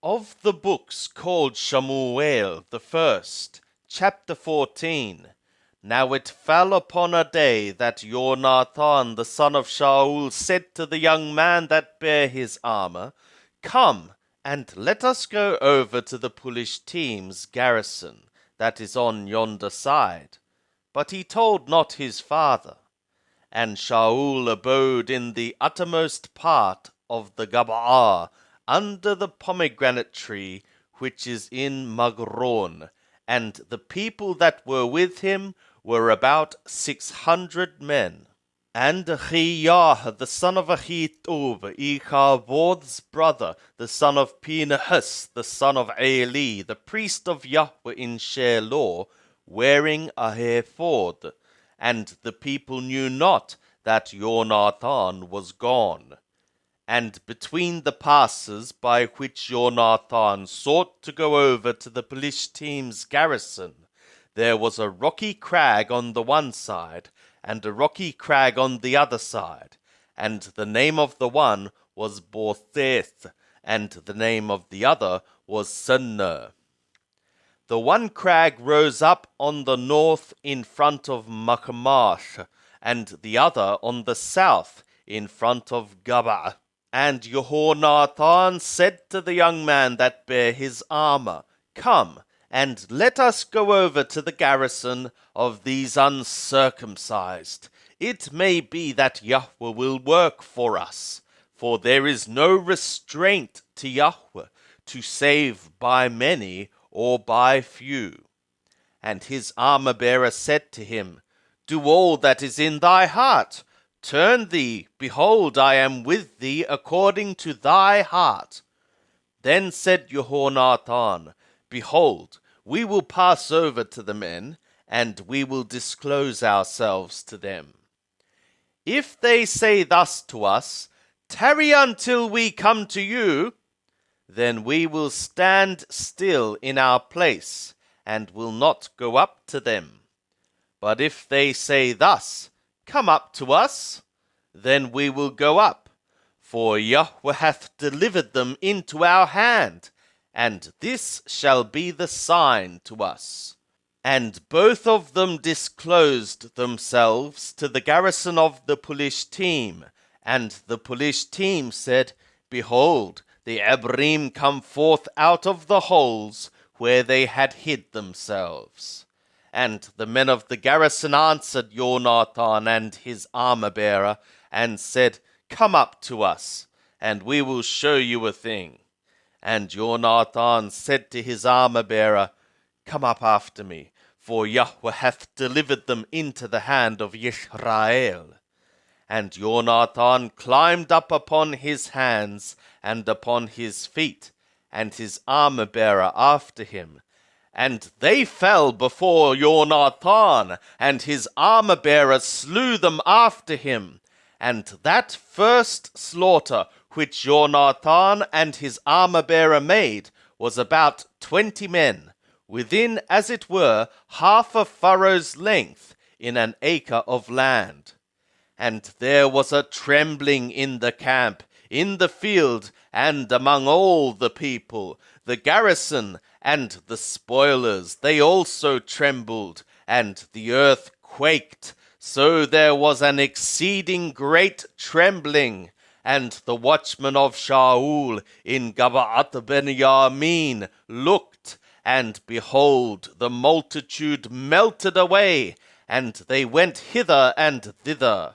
Of the books called Shamuel the First, chapter 14. Now it fell upon a day that Jonathan the son of Shaul said to the young man that bare his armor, Come, and let us go over to the Pelishtim's garrison that is on yonder side. But he told not his father. And Shaul abode in the uttermost part of the Gabaa, under the pomegranate tree which is in Magron, and the people that were with him were about 600 men. And Ahiah, the son of Ahitub, Ichabod's brother, the son of Phinehas, the son of Eli, the priest of Yahweh in Shiloh, wearing a ephod. And the people knew not that Jonathan was gone. And between the passes by which Jonathan sought to go over to the Pelishtim's garrison, there was a rocky crag on the one side, and a rocky crag on the other side, and the name of the one was Botheth, and the name of the other was Senner. The one crag rose up on the north in front of Machmash, and the other on the south in front of Gaba. And Jehonathan said to the young man that bare his armor, Come, and let us go over to the garrison of these uncircumcised. It may be that Yahweh will work for us, for there is no restraint to Yahweh to save by many or by few. And his armor-bearer said to him, Do all that is in thy heart. Turn thee, behold, I am with thee according to thy heart. Then said Jehonathan, Behold, we will pass over to the men, and we will disclose ourselves to them. If they say thus to us, Tarry until we come to you, then we will stand still in our place, and will not go up to them. But if they say thus, Come up to us, then we will go up, for Yahweh hath delivered them into our hand, and this shall be the sign to us. And both of them disclosed themselves to the garrison of the Pelishtim, and the Pelishtim said, Behold, the Abrim come forth out of the holes where they had hid themselves. And the men of the garrison answered Jonathan and his armor-bearer, and said, Come up to us, and we will show you a thing. And Jonathan said to his armor-bearer, Come up after me, for Yahweh hath delivered them into the hand of Israel. And Jonathan climbed up upon his hands and upon his feet, and his armor-bearer after him. And they fell before Jonathan, and his armor-bearer slew them after him. And that first slaughter which Jonathan and his armor-bearer made was about 20 men, within, as it were, half a furrow's length in an acre of land. And there was a trembling in the camp, in the field, and among all the people. The garrison and the spoilers, they also trembled, and the earth quaked. So there was an exceeding great trembling. And the watchmen of Shaul in Gabaat Ben-Yamin looked, and behold, the multitude melted away, and they went hither and thither.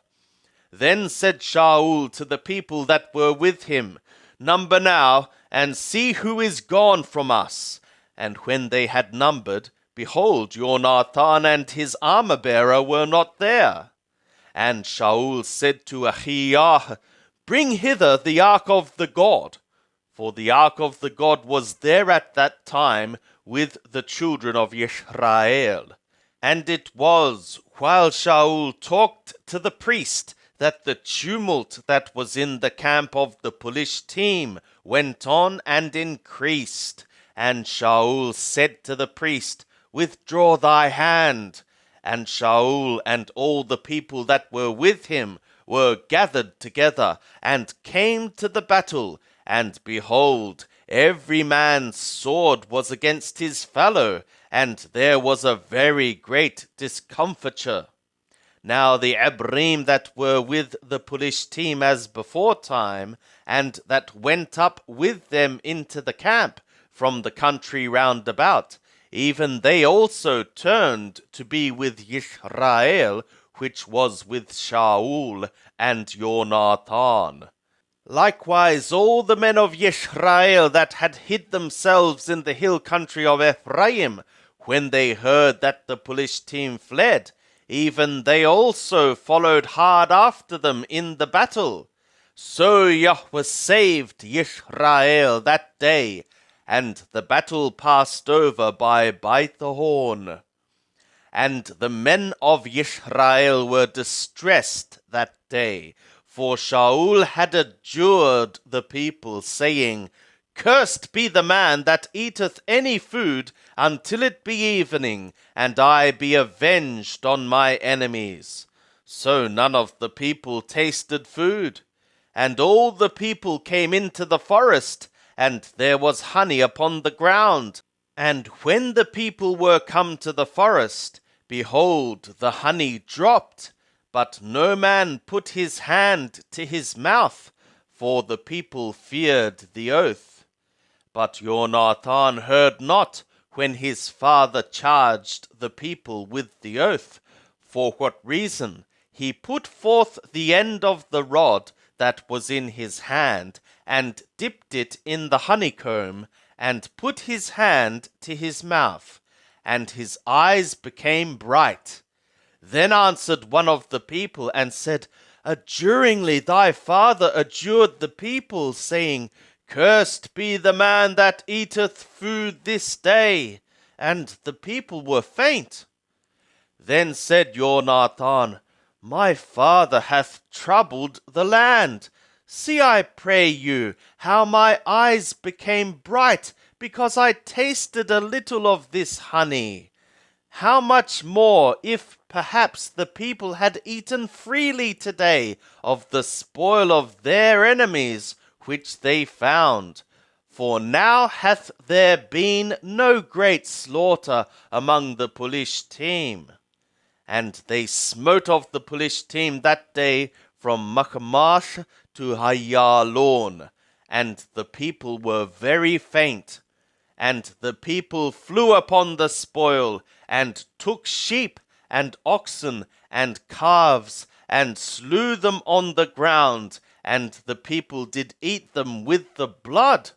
Then said Shaul to the people that were with him, Number now, and see who is gone from us. And when they had numbered, behold, Jonathan and his armor-bearer were not there. And Shaul said to Ahiah, Bring hither the ark of the God. For the ark of the God was there at that time with the children of Israel. And it was, while Shaul talked to the priest, that the tumult that was in the camp of the Pelishtim went on and increased. And Shaul said to the priest, Withdraw thy hand. And Shaul and all the people that were with him were gathered together, and came to the battle, and behold, every man's sword was against his fellow, and there was a very great discomfiture. Now the Abrim that were with the Pelishtim as beforetime, and that went up with them into the camp from the country round about, even they also turned to be with Yisrael, which was with Shaul and Jonathan. Likewise all the men of Yisrael that had hid themselves in the hill country of Ephraim, when they heard that the Pelishtim fled, even they also followed hard after them in the battle. So Yahweh saved Yisrael that day, and the battle passed over by the horn. And the men of Yisrael were distressed that day, for Shaul had adjured the people, saying, Cursed be the man that eateth any food until it be evening, and I be avenged on my enemies. So none of the people tasted food. And all the people came into the forest, and there was honey upon the ground. And when the people were come to the forest, behold, the honey dropped, but no man put his hand to his mouth, for the people feared the oath. But Jonathan heard not when his father charged the people with the oath. For what reason? He put forth the end of the rod that was in his hand, and dipped it in the honeycomb, and put his hand to his mouth, and his eyes became bright. Then answered one of the people, and said, Adjuringly thy father adjured the people, saying, Cursed be the man that eateth food this day. And the people were faint. Then said Jonathan, My father hath troubled the land. See, I pray you, how my eyes became bright, because I tasted a little of this honey. How much more, if perhaps the people had eaten freely today of the spoil of their enemies, which they found. For now hath there been no great slaughter among the Pelishtim. And they smote of the Pelishtim that day from Michmash to Hayalon, and the people were very faint. And the people flew upon the spoil, and took sheep, and oxen, and calves, and slew them on the ground, and the people did eat them with the blood.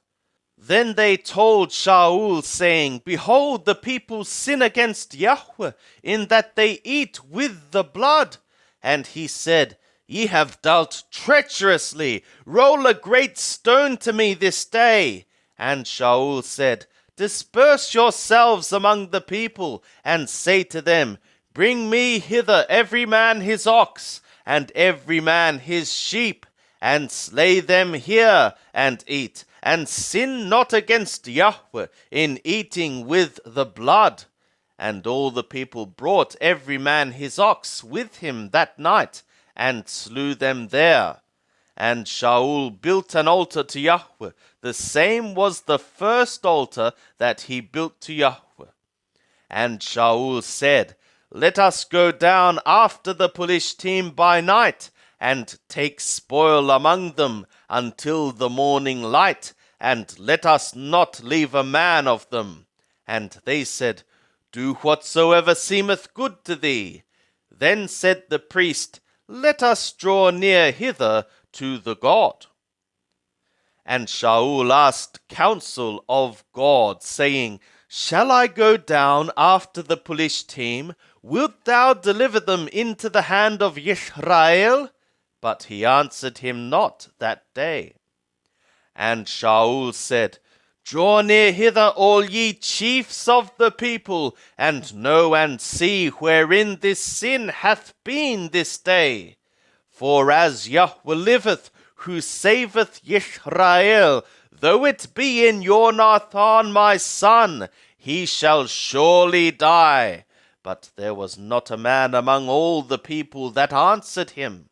Then they told Shaul, saying, Behold, the people sin against Yahweh, in that they eat with the blood. And he said, Ye have dealt treacherously. Roll a great stone to me this day. And Shaul said, Disperse yourselves among the people, and say to them, Bring me hither every man his ox, and every man his sheep, and slay them here, and eat, and sin not against Yahweh in eating with the blood. And all the people brought every man his ox with him that night, and slew them there. And Shaul built an altar to Yahweh. The same was the first altar that he built to Yahweh. And Shaul said, Let us go down after the Pelishtim by night, and take spoil among them until the morning light, and let us not leave a man of them. And they said, Do whatsoever seemeth good to thee. Then said the priest, Let us draw near hither to the God. And Shaul asked counsel of God, saying, Shall I go down after the Pelishtim? Wilt thou deliver them into the hand of Yisrael? But he answered him not that day. And Shaul said, Draw near hither all ye chiefs of the people, and know and see wherein this sin hath been this day. For as Yahweh liveth, who saveth Yisrael, though it be in Jonathan my son, he shall surely die. But there was not a man among all the people that answered him.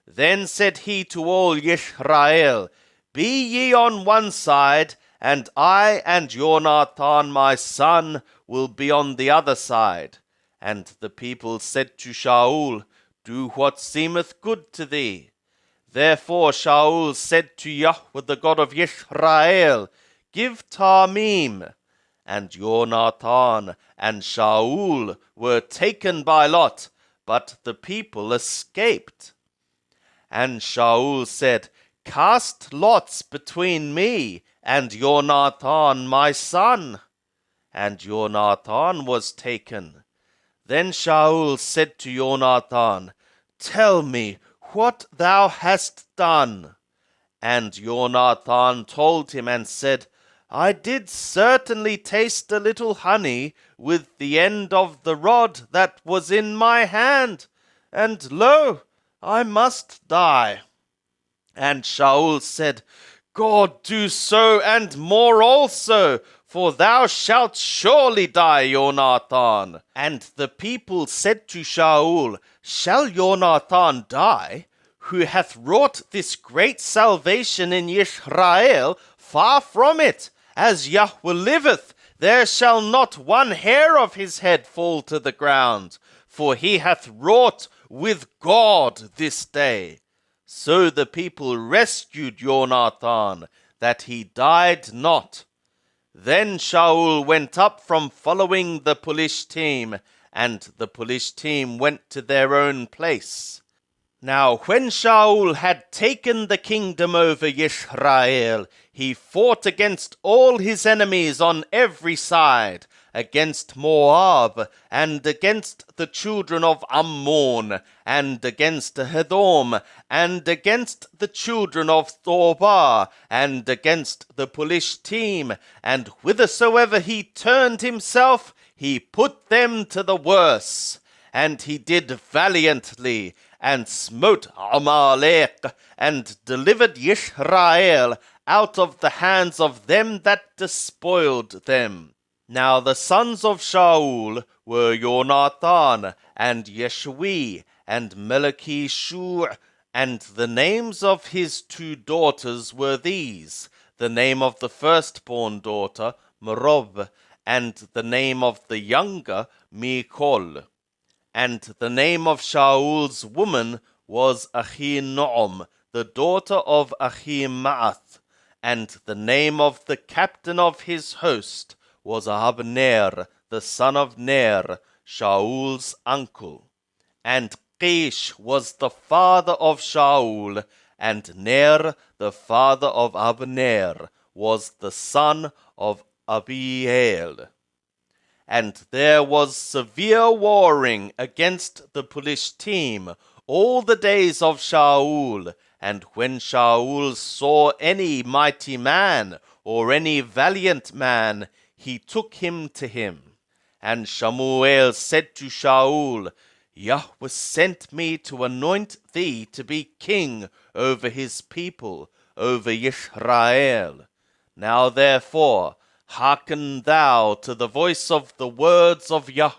Then said he to all Yisrael, Be ye on one side, and I and Jonathan my son will be on the other side. And the people said to Shaul, Do what seemeth good to thee. Therefore Shaul said to Yahweh the God of Israel, Give Tamim. And Jonathan and Shaul were taken by lot, but the people escaped. And Shaul said, Cast lots between me and Jonathan my son. And Jonathan was taken. Then Shaul said to Jonathan, Tell me what thou hast done. And Jonathan told him and said, I did certainly taste a little honey with the end of the rod that was in my hand, and lo, I must die. And Shaul said, God do so and more also, for thou shalt surely die, Jonathan. And the people said to Shaul, Shall Jonathan die, who hath wrought this great salvation in Israel? Far from it. As Yahweh liveth, there shall not one hair of his head fall to the ground, for he hath wrought with God this day. So the people rescued Jonathan, that he died not. Then Shaul went up from following the Pelishtim, and the Pelishtim went to their own place. Now when Shaul had taken the kingdom over Israel, he fought against all his enemies on every side, against Moab, and against the children of Ammon, and against Edom, and against the children of Thobah, and against the Pelishtim, and whithersoever he turned himself, he put them to the worse. And he did valiantly, and smote Amalek, and delivered Israel out of the hands of them that despoiled them. Now the sons of Shaul were Jonathan, and Yeshui, and Melchi-Shua, and the names of his 2 daughters were these: the name of the firstborn daughter, Merob, and the name of the younger, Michal. And the name of Shaul's woman was Ahinoam, the daughter of Ahimaaz, and the name of the captain of his host was Abner, the son of Ner, Shaul's uncle. And Kish was the father of Shaul, and Ner, the father of Abner, was the son of Abiel. And there was severe warring against the Pelishtim all the days of Shaul. And when Shaul saw any mighty man, or any valiant man, he took him to him. And Shamuel said to Shaul, Yahweh sent me to anoint thee to be king over his people, over Israel. Now therefore, hearken thou to the voice of the words of Yahweh.